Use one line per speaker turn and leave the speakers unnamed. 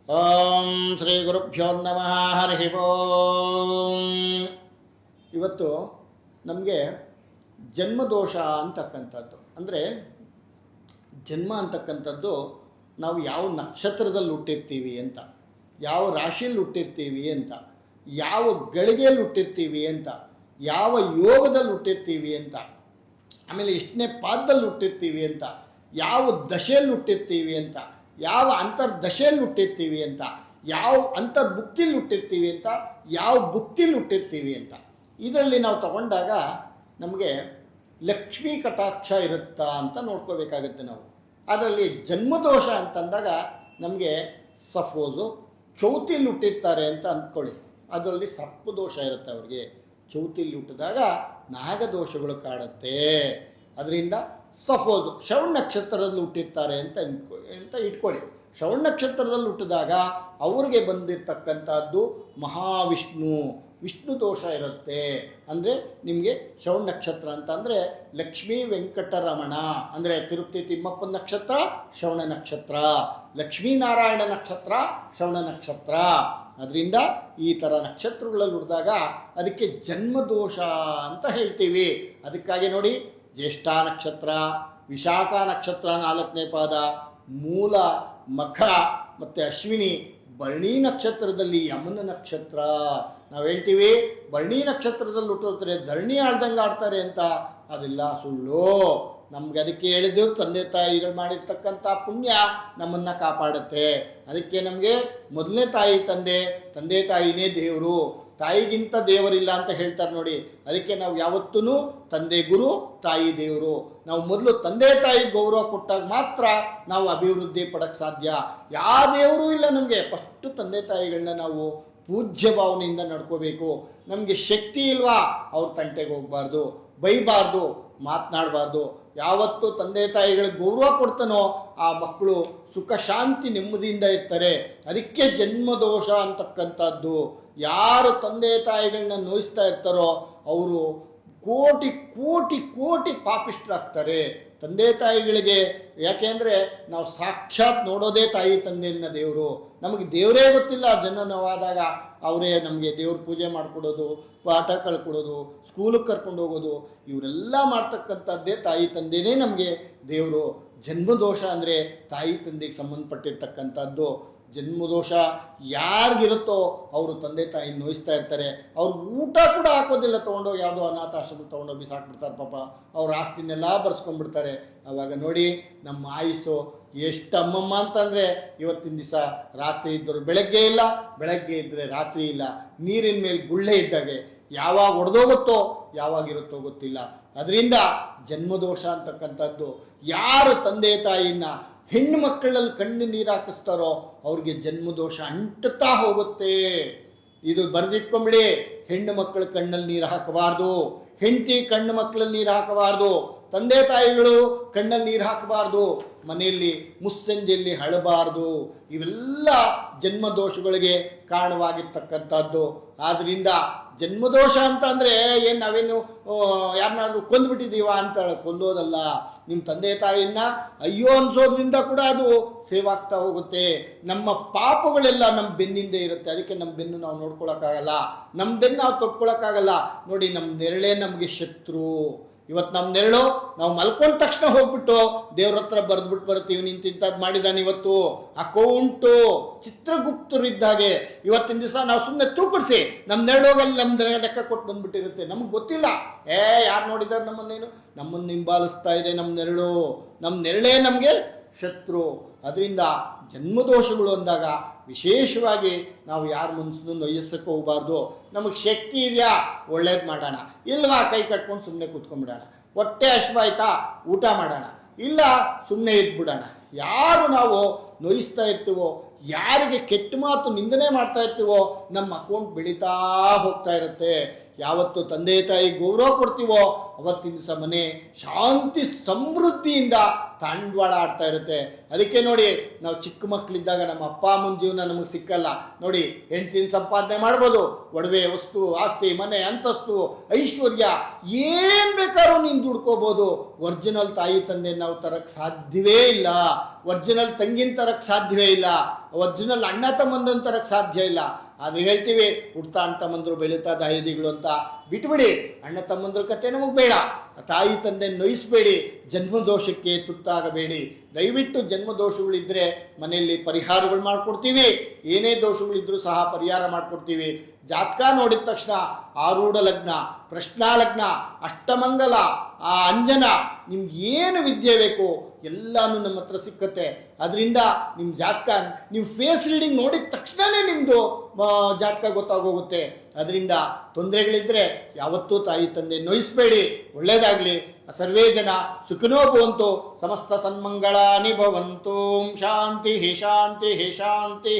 ಓಂ ಶ್ರೀ ಗುರುಭ್ಯೋ ನಮಃ ಹರಿ ಓಂ. ಇವತ್ತು ನಮಗೆ ಜನ್ಮದೋಷ ಅಂತಕ್ಕಂಥದ್ದು, ಅಂದರೆ ಜನ್ಮ ಅಂತಕ್ಕಂಥದ್ದು ನಾವು ಯಾವ ನಕ್ಷತ್ರದಲ್ಲಿ ಹುಟ್ಟಿರ್ತೀವಿ ಅಂತ, ಯಾವ ರಾಶಿಯಲ್ಲಿ ಹುಟ್ಟಿರ್ತೀವಿ ಅಂತ, ಯಾವ ಗಳಿಗೆಯಲ್ಲಿ ಹುಟ್ಟಿರ್ತೀವಿ ಅಂತ, ಯಾವ ಯೋಗದಲ್ಲಿ ಹುಟ್ಟಿರ್ತೀವಿ ಅಂತ, ಆಮೇಲೆ ಎಷ್ಟನೇ ಪಾದದಲ್ಲಿ ಹುಟ್ಟಿರ್ತೀವಿ ಅಂತ, ಯಾವ ದಶೆಯಲ್ಲಿ ಹುಟ್ಟಿರ್ತೀವಿ ಅಂತ, ಯಾವ ಅಂತರ್ದಶೆಯಲ್ಲಿ ಹುಟ್ಟಿರ್ತೀವಿ ಅಂತ, ಯಾವ ಅಂತರ್ಭುಕ್ತಿಲಿ ಹುಟ್ಟಿರ್ತೀವಿ ಅಂತ, ಯಾವ ಭುಕ್ತಿಲಿ ಹುಟ್ಟಿರ್ತೀವಿ ಅಂತ. ಇದರಲ್ಲಿ ನಾವು ತಗೊಂಡಾಗ ನಮಗೆ ಲಕ್ಷ್ಮೀ ಕಟಾಕ್ಷ ಇರುತ್ತಾ ಅಂತ ನೋಡ್ಕೋಬೇಕಾಗತ್ತೆ ನಾವು. ಅದರಲ್ಲಿ ಜನ್ಮದೋಷ ಅಂತಂದಾಗ ನಮಗೆ ಸಫೋಸು ಚೌತಿಲಿ ಹುಟ್ಟಿರ್ತಾರೆ ಅಂತ ಅಂದ್ಕೊಳ್ಳಿ, ಅದರಲ್ಲಿ ಸರ್ಪ ದೋಷ ಇರುತ್ತೆ ಅವ್ರಿಗೆ. ಚೌತಿಲಿ ಹುಟ್ಟಿದಾಗ ನಾಗದೋಷಗಳು ಕಾಡುತ್ತೆ. ಅದರಿಂದ ಸಫೋದು ಶ್ರವಣ ನಕ್ಷತ್ರದಲ್ಲಿ ಹುಟ್ಟಿರ್ತಾರೆ ಅಂತ ಇಟ್ಕೊಳ್ಳಿ. ಶ್ರವಣ ನಕ್ಷತ್ರದಲ್ಲಿ ಹುಟ್ಟಿದಾಗ ಅವ್ರಿಗೆ ಬಂದಿರತಕ್ಕಂಥದ್ದು ವಿಷ್ಣು ದೋಷ ಇರುತ್ತೆ. ಅಂದರೆ ನಿಮಗೆ ಶ್ರವಣ ನಕ್ಷತ್ರ ಅಂತಂದರೆ ಲಕ್ಷ್ಮೀ ವೆಂಕಟರಮಣ, ಅಂದರೆ ತಿರುಪತಿ ತಿಮ್ಮಪ್ಪನ ನಕ್ಷತ್ರ ಶ್ರವಣ ನಕ್ಷತ್ರ, ಲಕ್ಷ್ಮೀನಾರಾಯಣ ನಕ್ಷತ್ರ ಶ್ರವಣ ನಕ್ಷತ್ರ. ಅದರಿಂದ ಈ ಥರ ನಕ್ಷತ್ರಗಳಲ್ಲಿ ಹುಟ್ಟಿದಾಗ ಅದಕ್ಕೆ ಜನ್ಮದೋಷ ಅಂತ ಹೇಳ್ತೀವಿ. ಅದಕ್ಕಾಗಿ ನೋಡಿ, ಜ್ಯೇಷ್ಠ ನಕ್ಷತ್ರ, ವಿಶಾಖ ನಕ್ಷತ್ರ 4ನೇ ಪಾದ, ಮೂಲ, ಮಖ ಮತ್ತು ಅಶ್ವಿನಿ, ಭರಣಿ ನಕ್ಷತ್ರದಲ್ಲಿ ಯಮನ ನಕ್ಷತ್ರ. ನಾವು ಹೇಳ್ತೀವಿ ಭರಣಿ ನಕ್ಷತ್ರದಲ್ಲಿ ಹುಟ್ಟಿರ್ತಾರೆ ಧರಣಿ ಆಳ್ದಂಗೆ ಆಡ್ತಾರೆ ಅಂತ, ಅದೆಲ್ಲ ಸುಳ್ಳು. ನಮ್ಗೆ ಅದಕ್ಕೆ ಹೇಳಿದ್ದು ತಂದೆ ತಾಯಿಗಳು ಮಾಡಿರ್ತಕ್ಕಂಥ ಪುಣ್ಯ ನಮ್ಮನ್ನು ಕಾಪಾಡುತ್ತೆ. ಅದಕ್ಕೆ ನಮಗೆ ಮೊದಲನೇ ತಂದೆ ತಾಯಿನೇ ದೇವರು, ತಾಯಿಗಿಂತ ದೇವರಿಲ್ಲ ಅಂತ ಹೇಳ್ತಾರೆ ನೋಡಿ. ಅದಕ್ಕೆ ನಾವು ಯಾವತ್ತೂ ತಂದೆ ಗುರು, ತಾಯಿ ದೇವರು. ನಾವು ಮೊದಲು ತಂದೆ ತಾಯಿ ಗೌರವ ಕೊಟ್ಟಾಗ ಮಾತ್ರ ನಾವು ಅಭಿವೃದ್ಧಿ ಪಡೋಕ್ಕೆ ಸಾಧ್ಯ. ಯಾವ ದೇವರು ಇಲ್ಲ ನಮಗೆ, ಫಸ್ಟು ತಂದೆ ತಾಯಿಗಳನ್ನ ನಾವು ಪೂಜ್ಯ ಭಾವನೆಯಿಂದ ನಡ್ಕೋಬೇಕು. ನಮಗೆ ಶಕ್ತಿ ಇಲ್ವಾ, ಅವ್ರ ತಂಟೆಗೆ ಹೋಗಬಾರ್ದು, ಬೈಬಾರ್ದು, ಮಾತನಾಡಬಾರ್ದು. ಯಾವತ್ತು ತಂದೆ ತಾಯಿಗಳಿಗೆ ಗೌರವ ಕೊಡ್ತಾನೋ ಆ ಮಕ್ಕಳು ಸುಖ ಶಾಂತಿ ನೆಮ್ಮದಿಯಿಂದ ಇರ್ತಾರೆ. ಅದಕ್ಕೆ ಜನ್ಮದೋಷ ಅಂತಕ್ಕಂಥದ್ದು. ಯಾರು ತಂದೆ ತಾಯಿಗಳನ್ನ ನೋಯಿಸ್ತಾ ಇರ್ತಾರೋ ಅವರು ಕೋಟಿ ಕೋಟಿ ಕೋಟಿ ಪಾಪಿಷ್ಠರಾಗ್ತಾರೆ. ತಂದೆ ತಾಯಿಗಳಿಗೆ ಯಾಕೆಂದರೆ ನಾವು ಸಾಕ್ಷಾತ್ ನೋಡೋದೇ ತಾಯಿ ತಂದೆಯನ್ನ ದೇವರು. ನಮಗೆ ದೇವರೇ ಗೊತ್ತಿಲ್ಲ. ಜನನವಾದಾಗ ಅವರೇ ನಮಗೆ ದೇವ್ರ ಪೂಜೆ ಮಾಡಿಕೊಡೋದು, ಪಾಠ ಕಳ್ಕೊಡೋದು, ಸ್ಕೂಲಿಗೆ ಕರ್ಕೊಂಡು ಹೋಗೋದು, ಇವರೆಲ್ಲ ಮಾಡ್ತಕ್ಕಂಥದ್ದೇ ತಾಯಿ ತಂದೆಯೇ ನಮಗೆ ದೇವರು. ಜನ್ಮದೋಷ ಅಂದರೆ ತಾಯಿ ತಂದೆಗೆ ಸಂಬಂಧಪಟ್ಟಿರ್ತಕ್ಕಂಥದ್ದು. ಜನ್ಮದೋಷ ಯಾರಿಗಿರುತ್ತೋ ಅವರು ತಂದೆ ತಾಯಿ ನೋಯಿಸ್ತಾ ಇರ್ತಾರೆ. ಅವ್ರು ಊಟ ಕೂಡ ಹಾಕೋದಿಲ್ಲ, ತೊಗೊಂಡೋಗಿ ಯಾವುದೋ ಅನಾಥಾಶ್ರಮಕ್ಕೆ ತೊಗೊಂಡೋಗಿ ಬಿಸಾಕ್ಬಿಡ್ತಾರೆ. ಪಾಪ ಅವ್ರ ಆಸ್ತಿನೆಲ್ಲ ಬರ್ಸ್ಕೊಂಡ್ಬಿಡ್ತಾರೆ. ಆವಾಗ ನೋಡಿ ನಮ್ಮ ಆಯುಸ್ಸು ಎಷ್ಟು ಅಮ್ಮಮ್ಮ ಅಂತಂದರೆ, ಇವತ್ತಿನ ದಿವಸ ರಾತ್ರಿ ಇದ್ದರು ಬೆಳಗ್ಗೆ ಇಲ್ಲ, ಬೆಳಗ್ಗೆ ಇದ್ದರೆ ರಾತ್ರಿ ಇಲ್ಲ. ನೀರಿನ ಮೇಲೆ ಗುಳ್ಳೆ ಇದ್ದಾಗೆ, ಯಾವಾಗ ಒಡೆದೋಗುತ್ತೋ ಯಾವಾಗಿರುತ್ತೋ ಗೊತ್ತಿಲ್ಲ. ಅದರಿಂದ ಜನ್ಮದೋಷ ಅಂತಕ್ಕಂಥದ್ದು. ಯಾರು ತಂದೆ ತಾಯಿನ ಹೆಣ್ಣು ಮಕ್ಕಳಲ್ಲಿ ಕಣ್ಣು ನೀರು ಹಾಕಿಸ್ತಾರೋ ಅವ್ರಿಗೆ ಜನ್ಮದೋಷ ಅಂಟುತ್ತಾ ಹೋಗುತ್ತೆ. ಇದು ಬರೆದಿಟ್ಕೊಂಬಿಡಿ. ಹೆಣ್ಣು ಮಕ್ಕಳ ಕಣ್ಣಲ್ಲಿ ನೀರು ಹಾಕಬಾರ್ದು, ಹೆಂಡತಿ ಕಣ್ಣು ಮಕ್ಕಳಲ್ಲಿ ನೀರು ಹಾಕಬಾರ್ದು, ತಂದೆ ತಾಯಿಗಳು ಕಣ್ಣಲ್ಲಿ ನೀರು ಹಾಕಬಾರ್ದು, ಮನೆಯಲ್ಲಿ ಮುಸ್ಸಂಜೆಯಲ್ಲಿ ಅಳಬಾರ್ದು. ಇವೆಲ್ಲ ಜನ್ಮದೋಷಗಳಿಗೆ ಕಾರಣವಾಗಿರ್ತಕ್ಕಂಥದ್ದು. ಆದ್ದರಿಂದ ಜನ್ಮದೋಷ ಅಂತ ಅಂದರೆ ಏನು ನಾವೇನು ಯಾರನ್ನಾದ್ರೂ ಕೊಂದುಬಿಟ್ಟಿದ್ದೀವ ಅಂತ ಕೊಲ್ಲೋದಲ್ಲ. ನಿಮ್ಮ ತಂದೆ ತಾಯಿನ ಅಯ್ಯೋ ಅನ್ಸೋದ್ರಿಂದ ಕೂಡ ಅದು ಸೇವ್ ಆಗ್ತಾ ಹೋಗುತ್ತೆ. ನಮ್ಮ ಪಾಪಗಳೆಲ್ಲ ನಮ್ಮ ಬೆನ್ನಿಂದೆ ಇರುತ್ತೆ. ಅದಕ್ಕೆ ನಮ್ಮ ಬೆನ್ನು ನಾವು ನೋಡ್ಕೊಳಕ್ಕಾಗಲ್ಲ, ನಮ್ಮ ಬೆನ್ನು ನಾವು ತೊಟ್ಕೊಳಕ್ಕಾಗಲ್ಲ. ನೋಡಿ, ನಮ್ಮ ನೆರಳೇ ನಮಗೆ ಶತ್ರು. ಇವತ್ತು ನಮ್ಮ ನೆರಳು ನಾವು ಮಲ್ಕೊಂಡ ತಕ್ಷಣ ಹೋಗ್ಬಿಟ್ಟು ದೇವ್ರ ಹತ್ರ ಬರೆದ್ಬಿಟ್ಟು ಬರ್ತೀವಿ, ನಿಂತಿಂಥದ್ದು ಮಾಡಿದ್ದಾನೆ ಇವತ್ತು ಅಕೌಂಟು. ಚಿತ್ರಗುಪ್ತರಿದ್ದಾಗೆ ಇವತ್ತಿನ ದಿವಸ ನಾವು ಸುಮ್ಮನೆ ತೂಕಡಿಸಿ ನಮ್ಮ ನೆರಳೋಗಲ್ಲಿ ನಮ್ಮ ಲೆಕ್ಕ ಕೊಟ್ಟು ಬಂದ್ಬಿಟ್ಟಿರುತ್ತೆ. ನಮಗೆ ಗೊತ್ತಿಲ್ಲ, ಯಾರು ನೋಡಿದ್ದಾರೆ ನಮ್ಮನ್ನು ಹಿಂಬಾಲಿಸ್ತಾ ಇದೆ ನಮ್ಮ ನೆರಳು. ನಮ್ಮ ನೆರಳೇ ನಮಗೆ ಶತ್ರು. ಅದರಿಂದ ಜನ್ಮದೋಷಗಳು ಅಂದಾಗ ವಿಶೇಷವಾಗಿ ನಾವು ಯಾರ ಮನಸ್ಸನ್ನು ನೊಯ್ಯಸಕ್ಕೆ ಹೋಗಬಾರ್ದು. ನಮಗೆ ಶಕ್ತಿ ಇದೆಯಾ, ಒಳ್ಳೇದು ಮಾಡೋಣ. ಇಲ್ವಾ, ಕೈ ಕಟ್ಕೊಂಡು ಸುಮ್ಮನೆ ಕೂತ್ಕೊಂಡ್ಬಿಡೋಣ. ಹೊಟ್ಟೆ ಹಶ್ವಾಯ್ತಾ, ಊಟ ಮಾಡೋಣ. ಇಲ್ಲ, ಸುಮ್ಮನೆ ಇದ್ಬಿಡೋಣ. ಯಾರು ನಾವು ನೋಯಿಸ್ತಾ ಇರ್ತೀವೋ, ಯಾರಿಗೆ ಕೆಟ್ಟ ಮಾತು ನಿಂದನೆ ಮಾಡ್ತಾ ಇರ್ತೀವೋ, ನಮ್ಮ ಅಕೌಂಟ್ ಬೆಳೀತಾ ಹೋಗ್ತಾ ಇರುತ್ತೆ. ಯಾವತ್ತು ತಂದೆ ತಾಯಿ ಗೌರವ ಕೊಡ್ತೀವೋ ಅವತ್ತಿನ ದಿವಸ ಮನೆ ಶಾಂತಿ ಸಮೃದ್ಧಿಯಿಂದ ತಾಂಡವಾಳ ಆಡ್ತಾ ಇರುತ್ತೆ. ಅದಕ್ಕೆ ನೋಡಿ, ನಾವು ಚಿಕ್ಕ ಮಕ್ಕಳಿದ್ದಾಗ ನಮ್ಮ ಅಪ್ಪ ಅಮ್ಮನ ಜೀವನ ನಮಗೆ ಸಿಕ್ಕಲ್ಲ ನೋಡಿ. ಹೆಂಡತಿನ ಸಂಪಾದನೆ ಮಾಡ್ಬೋದು, ಒಡವೆ ವಸ್ತು ಆಸ್ತಿ ಮನೆ ಅಂತಸ್ತು ಐಶ್ವರ್ಯ ಏನು ಬೇಕಾದ್ರೂ ನೀನು ದುಡ್ಕೋಬೋದು. ಒರಿಜಿನಲ್ ತಾಯಿ ತಂದೆ ನಾವು ತರಕ್ಕೆ ಸಾಧ್ಯವೇ ಇಲ್ಲ. ಒರಿಜಿನಲ್ ತಂಗಿನ ತರಕ್ಕೆ ಸಾಧ್ಯವೇ ಇಲ್ಲ. ಒರಿಜಿನಲ್ ಅಣ್ಣ ತಮ್ಮಂದನ್ ತರಕ್ಕೆ ಸಾಧ್ಯ ಇಲ್ಲ. ಆದರೆ ಹೇಳ್ತೀವಿ ಹುಡ್ತಾ ಅಣ್ಣ ತಮ್ಮಂದರು ಬೆಳೀತಾ ದಾಯದಿಗಳು ಅಂತ. ಬಿಟ್ಬಿಡಿ, ಅಣ್ಣ ತಮ್ಮಂದ್ರ ಕತೆ ನಮಗೆ ಬೇಡ. ತಾಯಿ ತಂದೆ ನೋಯಿಸಬೇಡಿ, ಜನ್ಮದೋಷಕ್ಕೆ ತುತ್ತಾಗಬೇಡಿ. ದಯವಿಟ್ಟು ಜನ್ಮದೋಷಗಳಿದ್ದರೆ ಮನೆಯಲ್ಲಿ ಪರಿಹಾರಗಳು ಮಾಡಿಕೊಡ್ತೀವಿ. ಏನೇ ದೋಷಗಳಿದ್ರೂ ಸಹ ಪರಿಹಾರ ಮಾಡಿಕೊಡ್ತೀವಿ. ಜಾತಕ ನೋಡಿದ ತಕ್ಷಣ ಆರೂಢ ಲಗ್ನ, ಪ್ರಶ್ನಾ ಲಗ್ನ, ಅಷ್ಟಮಂಗಲ, ಆ ಅಂಜನ, ನಿಮ್ಗೆ ಏನು ವಿದ್ಯೆ ಬೇಕು ಎಲ್ಲನೂ ನಮ್ಮ ಹತ್ರ ಸಿಕ್ಕತ್ತೆ. ಅದರಿಂದ ನಿಮ್ಮ ಜಾತಕ, ನಿಮ್ಮ ಫೇಸ್ ರೀಡಿಂಗ್ ನೋಡಿದ ತಕ್ಷಣವೇ ನಿಮ್ಮದು ಜಾತಕ ಗೊತ್ತಾಗೋಗುತ್ತೆ. ಅದರಿಂದ ತೊಂದರೆಗಳಿದ್ದರೆ ಯಾವತ್ತೂ ತಾಯಿ ತಂದೆ ನೋಯಿಸಬೇಡಿ. ಒಳ್ಳೆಯದಾಗಲಿ. ಸರ್ವೇ ಜನ ಸುಖಿನೋ ಭವಂತು, ಸಮಸ್ತ ಸನ್ಮಂಗಳಾನಿ ಭವಂತು. ಶಾಂತಿ ಶಾಂತಿ ಶಾಂತಿ.